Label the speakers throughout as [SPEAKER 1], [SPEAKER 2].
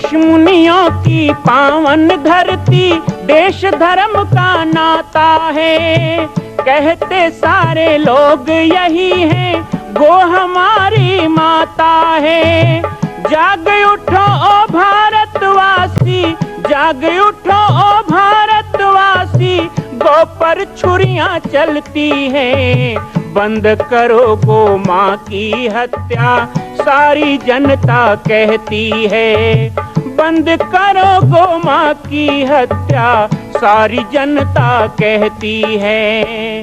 [SPEAKER 1] ऋषि मुनियों की पावन धरती, देश धर्म का नाता है। कहते सारे लोग यही हैं, गो हमारी माता है। जाग उठो ओ भारतवासी, जाग उठो ओ भारतवासी, गो पर छुरियां चलती हैं। बंद करो गो माँ की हत्या, सारी जनता कहती है। बंद करो गो माँ की हत्या, सारी जनता कहती है।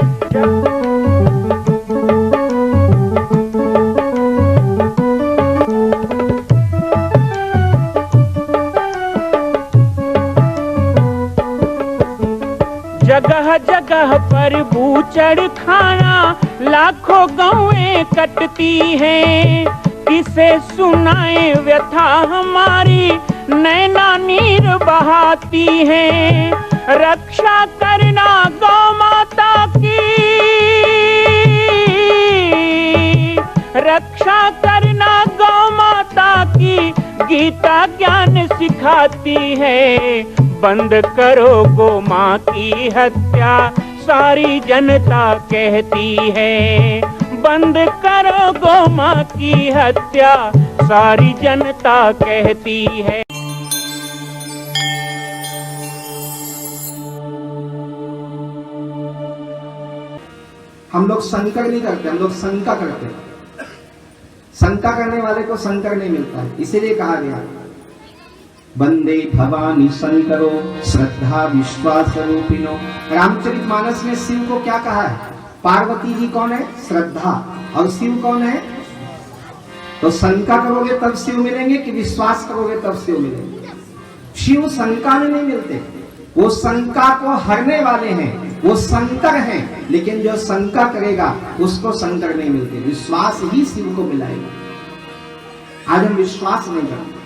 [SPEAKER 1] जगह जगह पर बूचड़ खाना, लाखों गौएं कटती हैं। किसे सुनाए व्यथा हमारी, नैना नीर बहाती हैं। रक्षा करना गौ माता की, रक्षा करना गौ माता की, गीता ज्ञान सिखाती है। बंद करो गो माँ की हत्या, सारी जनता कहती है। बंद करो गो माँ की हत्या, सारी जनता कहती है।
[SPEAKER 2] हम लोग संकर नहीं करते, हम लोग शंका करते हैं। शंका करने वाले को शंकर नहीं मिलता है, इसीलिए कहा गया वंदे भवानी शंकरो श्रद्धा विश्वास रूपिणो। रामचरितमानस में शिव को क्या कहा है? पार्वती जी कौन है? श्रद्धा। और शिव कौन है? तो शंका करोगे तब शिव मिलेंगे कि विश्वास करोगे तब शिव मिलेंगे? शिव शंका में नहीं मिलते, वो शंका को हरने वाले हैं, वो शंकर हैं। लेकिन जो शंका करेगा उसको शंकर नहीं मिलते, विश्वास ही शिव को मिलाएगा। आज हम विश्वास नहीं करते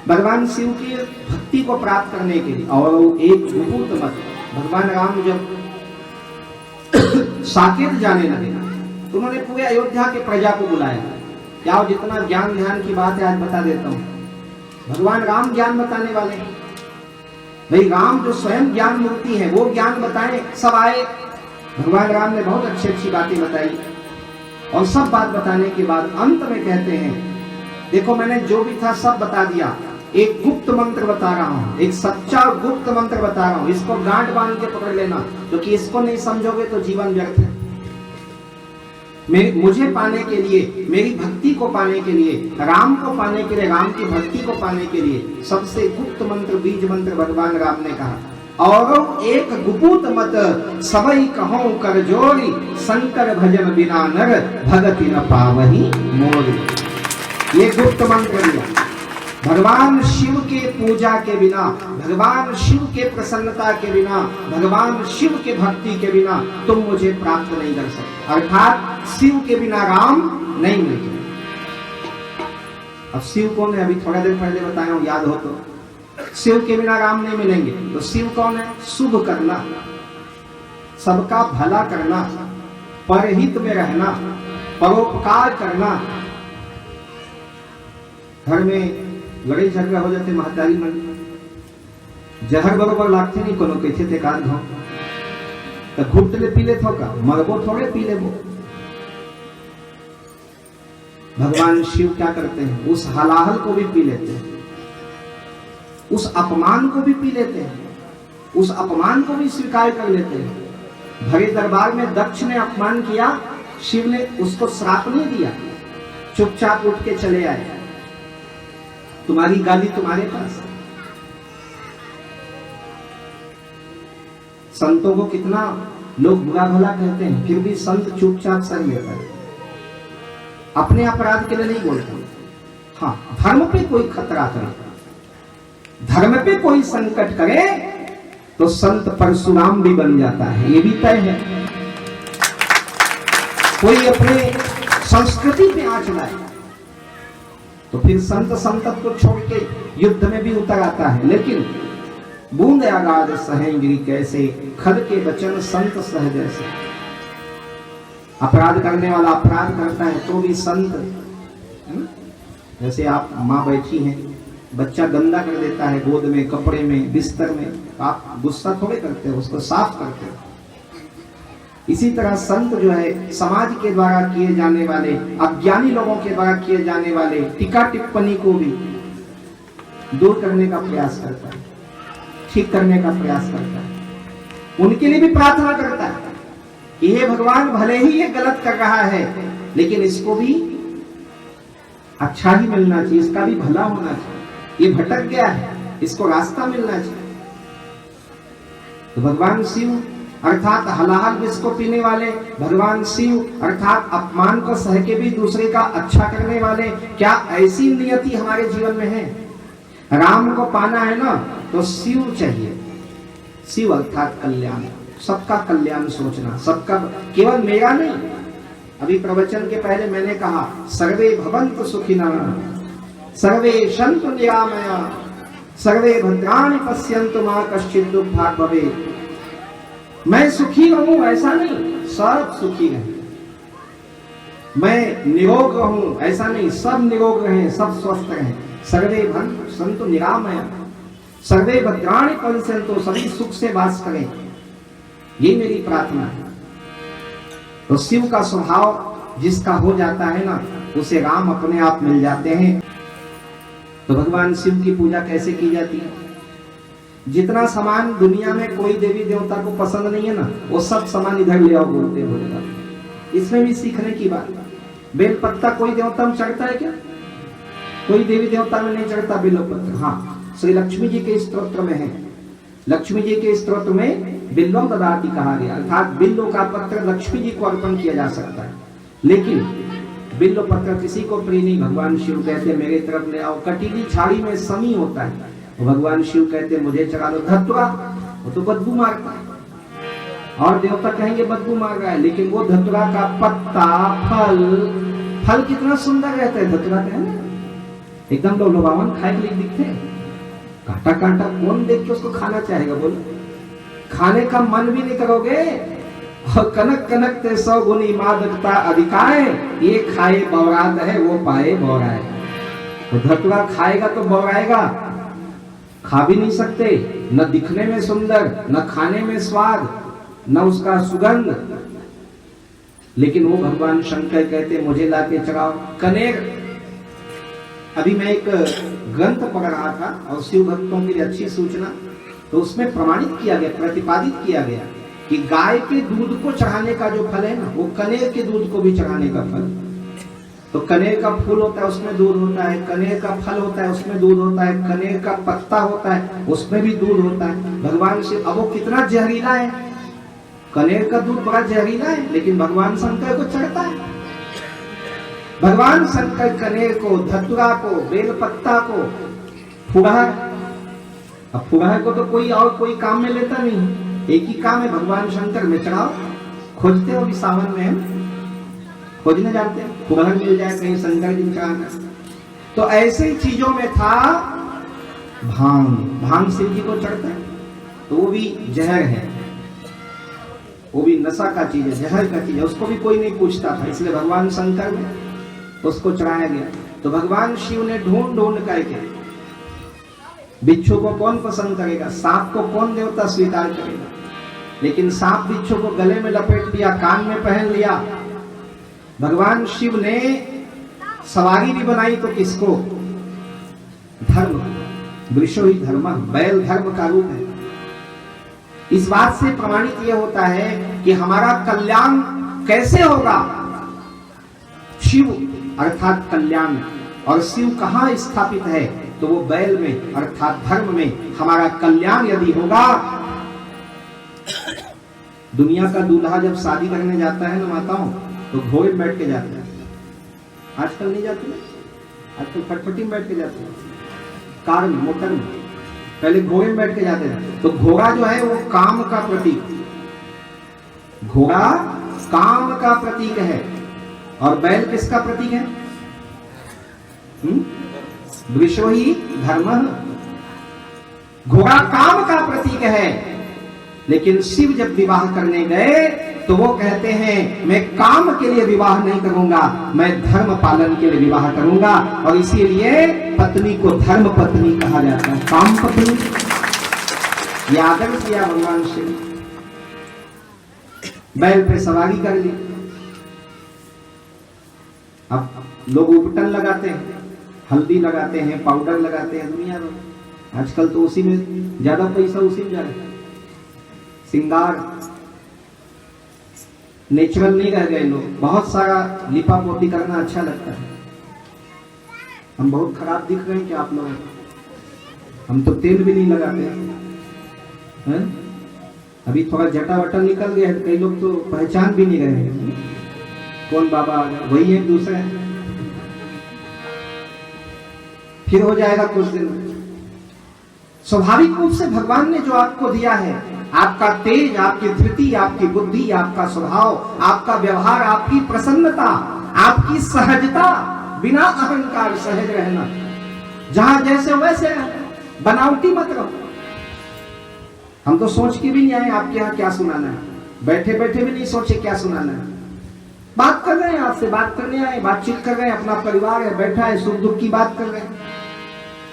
[SPEAKER 2] भगवान शिव की भक्ति को प्राप्त करने के लिए। और एक विभूत मत, भगवान राम जब साकेत जाने लगे तो उन्होंने पूरे अयोध्या के प्रजा को बुलाया। क्या जितना ज्ञान ध्यान की बात है आज बता देता हूं। भगवान राम ज्ञान बताने वाले हैं भाई, राम जो स्वयं ज्ञान मूर्ति है वो ज्ञान बताए। सब आए, भगवान राम ने बहुत अच्छी अच्छी बातें बताई। और सब बात बताने के बाद अंत में कहते हैं देखो मैंने जो भी था सब बता दिया, एक गुप्त मंत्र बता रहा हूं, एक सच्चा गुप्त मंत्र बता रहा हूं, इसको गांठ बांध के पकड़ लेना, क्योंकि इसको नहीं समझोगे तो जीवन व्यर्थ है। मुझे पाने के लिए, मेरी भक्ति को पाने के लिए, राम को पाने के लिए, राम की भक्ति को पाने के लिए सबसे गुप्त मंत्र, बीज मंत्र भगवान राम ने कहा। और एक गुपूत मत सबई कहो कर जोरी, शंकर भजन बिना नर भगति न पावही मोरी। ये गुप्त मंत्र दिया। भगवान शिव के पूजा के बिना, भगवान शिव के प्रसन्नता के बिना, भगवान शिव के भक्ति के बिना तुम मुझे प्राप्त नहीं कर सकते। अर्थात शिव के बिना राम नहीं मिलते। अब शिव कौन है? अभी थोड़ा देर पहले बताया हूं, याद हो तो। शिव के बिना राम नहीं मिलेंगे। तो शिव कौन है? शुभ करना, सबका भला करना, परहित में रहना, परोपकार करना। घर में लड़ाई झगड़ा हो जाते महतारी मन, जहर बरोबर लागते नहीं कोनो कैसे थे काल घाव तो घुट ले पी ले थोका, मरबो थोड़े पी ले वो। भगवान शिव क्या करते हैं? उस हलाहल को भी पी लेते हैं, उस अपमान को भी पी लेते हैं, उस अपमान को भी स्वीकार कर लेते हैं। भरे दरबार में दक्ष ने अपमान किया, शिव ने उसको श्राप नहीं दिया, चुपचाप उठ के चले आए। तुम्हारी गाली तुम्हारे पास। संतों को कितना लोग बुरा भला कहते हैं, फिर भी संत चुपचाप सह लेता है, अपने अपराध के लिए नहीं बोलता। हाँ, धर्म पे कोई खतरा करे, धर्म पे कोई संकट करे तो संत परशुराम भी बन जाता है, ये भी तय है। कोई अपने संस्कृति पे आंच लाए तो फिर संत संतत को छोड़ के युद्ध में भी उतर आता है। लेकिन बूंद आगाध सहेंगी कैसे, खल के वचन संत सह जैसे। अपराध करने वाला अपराध करता है तो भी संत, जैसे आप माँ बैठी हैं, बच्चा गंदा कर देता है गोद में, कपड़े में, बिस्तर में, आप गुस्सा थोड़े करते हो, उसको साफ करते हो। इसी तरह संत जो है समाज के द्वारा किए जाने वाले, अज्ञानी लोगों के द्वारा किए जाने वाले टीका टिप्पणी को भी दूर करने का प्रयास करता है, ठीक करने का प्रयास करता है, उनके लिए भी प्रार्थना करता है कि हे भगवान, भले ही ये गलत कर रहा है लेकिन इसको भी अच्छा ही मिलना चाहिए, इसका भी भला होना चाहिए, ये भटक गया है, इसको रास्ता मिलना चाहिए। तो भगवान शिव अर्थात हलाहल विष को पीने वाले, भगवान शिव अर्थात अपमान को सह के भी दूसरे का अच्छा करने वाले, क्या ऐसी नियति हमारे जीवन में है? राम को पाना है ना तो शिव चाहिए। शिव अर्थात कल्याण, सबका कल्याण सोचना, सबका, केवल मेरा नहीं। अभी प्रवचन के पहले मैंने कहा सर्वे भवन्तु सुखिनः, सर्वे सन्तु निरामया, सर्वे भद्राणि पश्यन्तु मा कश्चित् दुःखभाग् भवेत्। मैं सुखी रहूं ऐसा नहीं, सब सुखी रहे। मैं निरोग रहूं ऐसा नहीं, सब निरोग रहे, सब स्वस्थ रहे। सर्वे भवन्तु सन्तु निरामया, सर्वे भद्राणि पश्यन्तु, सभी सुख से वास करें, ये मेरी प्रार्थना है। तो शिव का स्वभाव जिसका हो जाता है ना, उसे राम अपने आप मिल जाते हैं। तो भगवान शिव की पूजा कैसे की जाती है? जितना सामान दुनिया में कोई देवी देवता को पसंद नहीं है ना, वो सब सामान इधर ले आओ बोलते हैं। इसमें भी सीखने की बात। बेल पत्ता कोई देवता में चढ़ता है क्या? कोई देवी देवता में नहीं चढ़ता बेल पत्र। हाँ, श्री लक्ष्मी जी के स्तोत्र में है, लक्ष्मी जी के स्तोत्र में बिल्वम ददाति कहा गया, अर्थात बिल्व का पत्र लक्ष्मी जी को अर्पण किया जा सकता है, लेकिन बिल्व पत्र किसी को प्रिय नहीं। भगवान शिव कहते मेरे तरफ ले आओ। कटीली झाड़ी में समी होता है, तो भगवान शिव कहते मुझे चढ़ा लो। धतुरा, वो तो बदबू मारता है, और देवता कहेंगे बदबू मार रहा है, लेकिन वो धतुरा का पत्ता, फल कितना सुंदर रहता है। धतुरा का है एकदम लोभावन, खाए के लिए दिखते हैं। कांटा कांटा कौन देख के उसको खाना चाहेगा? बोलो, खाने का मन भी नहीं करोगे। और कनक कनक ते 100 गुनी मादकता अधिकाय, ये खाए बौरात है, वो पाए बौराए। तो धतुरा खाएगा तो बौराएगा, खा भी नहीं सकते, न दिखने में सुंदर, न खाने में स्वाद, न उसका सुगंध। लेकिन वो भगवान शंकर कहते मुझे लाके चढ़ाओ। कनेर, अभी मैं एक ग्रंथ पढ़ रहा था और शिव भक्तों के लिए अच्छी सूचना, तो उसमें प्रमाणित किया गया, प्रतिपादित किया गया कि गाय के दूध को चढ़ाने का जो फल है ना, वो कनेर के दूध को भी चढ़ाने का फल। तो कनेर का फूल होता है, उसमें दूध होता है, कनेर का फल होता है, उसमें दूध होता है, कनेर का पत्ता होता है, उसमें भी दूध होता है। भगवान शिव, अब वो कितना जहरीला है, कनेर का दूध बड़ा जहरीला है, लेकिन भगवान शंकर को चढ़ता है। भगवान शंकर कनेर को, धतुरा को, बेलपत्ता को, फुड़हर, अब फुड़हर को तो कोई और कोई काम में लेता नहीं, एक ही काम है, भगवान शंकर में चढ़ाओ। खोजते हो अभी सावन में, हम खोजने जाते हैं, फुड़हर मिल जाए कहीं शंकर जी चढ़ाना। तो ऐसे ही चीजों में था भांग। भांग शिव जी को चढ़ता है, तो वो भी जहर है, वो भी नशा का चीज है, जहर का चीज है, उसको भी कोई नहीं पूछता था, इसलिए भगवान शंकर में उसको चढ़ाया गया। तो भगवान शिव ने ढूंढ ढूंढ करके, बिच्छू को कौन पसंद करेगा, सांप को कौन देवता स्वीकार करेगा, लेकिन सांप बिच्छू को गले में लपेट लिया, कान में पहन लिया। भगवान शिव ने सवारी भी बनाई, तो किसको? धर्म, वृषो ही धर्म, बैल धर्म का रूप है। इस बात से प्रमाणित यह होता है कि हमारा कल्याण कैसे होगा? शिव अर्थात कल्याण, और शिव कहाँ स्थापित है? तो वो बैल में अर्थात धर्म में हमारा कल्याण यदि होगा। दुनिया का दूल्हा जब शादी करने जाता है ना माताओं, तो घोड़े में बैठ के जाते हैं। आजकल नहीं जाते, आजकल फटफटी में बैठ के जाते हैं, कार में, मोटर में। पहले घोड़े में बैठ के जाते हैं। तो घोड़ा जो है वो काम का प्रतीक, घोड़ा काम का प्रतीक है, और बैल किसका प्रतीक है? वृषो ही धर्म। घोड़ा काम का प्रतीक है, लेकिन शिव जब विवाह करने गए तो वो कहते हैं मैं काम के लिए विवाह नहीं करूंगा, मैं धर्म पालन के लिए विवाह करूंगा। और इसीलिए पत्नी को धर्म पत्नी कहा जाता है, काम पत्नी। ये आदर्श किया भगवान शिव। बैल पे सवारी कर ली। अब लोग उपटन लगाते हैं, हल्दी लगाते हैं, पाउडर लगाते हैं, दुनिया में आजकल तो उसी में ज्यादा पैसा उसी में जा रहा है। श्रृंगार नेचुरल नहीं रह गए लोग, बहुत सारा लिपा पोती करना अच्छा लगता है। हम बहुत खराब दिख रहे हैं क्या आप लोग? हम तो तेल भी नहीं लगाते हैं। अभी थोड़ा जटा वटा निकल गया है, कई लोग तो पहचान भी नहीं रहे हैं कौन बाबा आ गया, वही एक दूसरे। फिर हो जाएगा कुछ दिन। स्वाभाविक रूप से भगवान ने जो आपको दिया है, आपका तेज, आपकी धृति, आपकी बुद्धि, आपका स्वभाव, आपका व्यवहार, आपकी प्रसन्नता, आपकी सहजता, बिना अहंकार सहज रहना, जहां जैसे वैसे रहना, बनावटी मत रहो। हम तो सोच के भी नहीं आए आपके यहाँ क्या सुनाना है, बैठे बैठे भी नहीं सोचे क्या सुनाना है। बात कर रहे हैं, आपसे बात करने आए, बातचीत कर रहे हैं, अपना परिवार है बैठा है, सुख दुख की बात कर रहे हैं।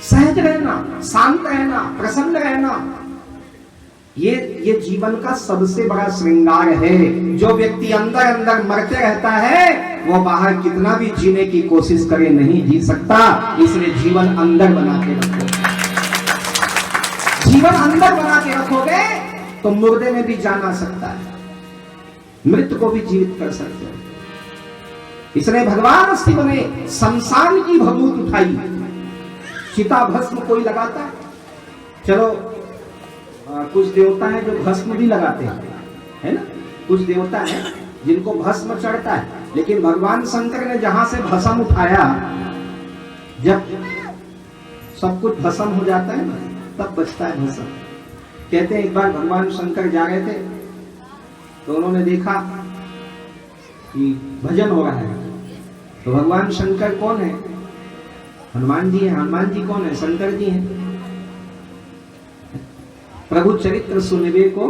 [SPEAKER 2] सहज रहना, शांत रहना, प्रसन्न रहना, ये जीवन का सबसे बड़ा श्रृंगार है। जो व्यक्ति अंदर अंदर मरते रहता है, वो बाहर कितना भी जीने की कोशिश करे नहीं जी सकता। इसलिए जीवन अंदर बना के रखो। जीवन अंदर बना के रखोगे तो मुर्दे में भी जान आ सकता है, मृत को भी जीवित कर सकते हो। इसलिए भगवान शिव ने शमशान की भभूत उठाई। चिता भस्म कोई लगाता है? चलो कुछ देवता है जो भस्म भी लगाते हैं, है ना? कुछ देवता है जिनको भस्म चढ़ता है, लेकिन भगवान शंकर ने जहां से भस्म उठाया, जब सब कुछ भस्म हो जाता है ना, तब बचता है भस्म। कहते हैं एक बार भगवान शंकर जा रहे थे तो उन्होंने देखा कि भजन हो रहा है। तो भगवान शंकर कौन है? हनुमान जी हैं। हनुमान जी कौन है? शंकर जी हैं। प्रभु चरित्र सुनिबे को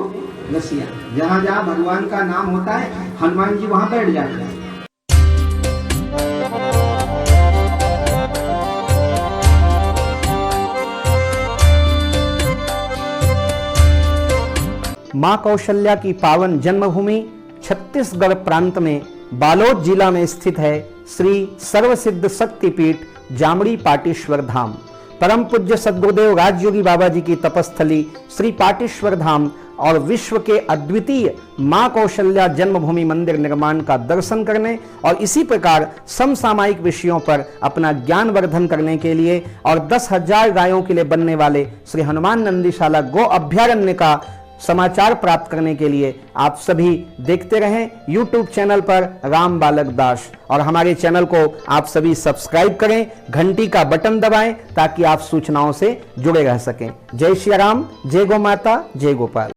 [SPEAKER 2] रसिया, जहां जहां भगवान का नाम होता है हनुमान जी वहां बैठ जाते हैं।
[SPEAKER 3] मां कौशल्या की पावन जन्मभूमि छत्तीसगढ़ प्रांत में बालोद जिला में स्थित है श्री सर्वसिद्ध शक्तिपीठ जामड़ी पाटेश्वर धाम। परम पूज्य सद्गुरुदेव राजयोगी बाबा जी की तपस्थली श्री पाटेश्वर धाम और विश्व के अद्वितीय मां कौशल्या जन्मभूमि मंदिर निर्माण का दर्शन करने और इसी प्रकार समसामयिक विषयों पर अपना ज्ञान वर्धन करने के लिए और 10,000 गायों के लिए बनने वाले श्री हनुमान नंदीशाला गो अभ्यारण्य का समाचार प्राप्त करने के लिए आप सभी देखते रहें YouTube चैनल पर राम बालक दास, और हमारे चैनल को आप सभी सब्सक्राइब करें, घंटी का बटन दबाएं ताकि आप सूचनाओं से जुड़े रह सकें। जय श्री राम, जय गौ माता, जय गोपाल।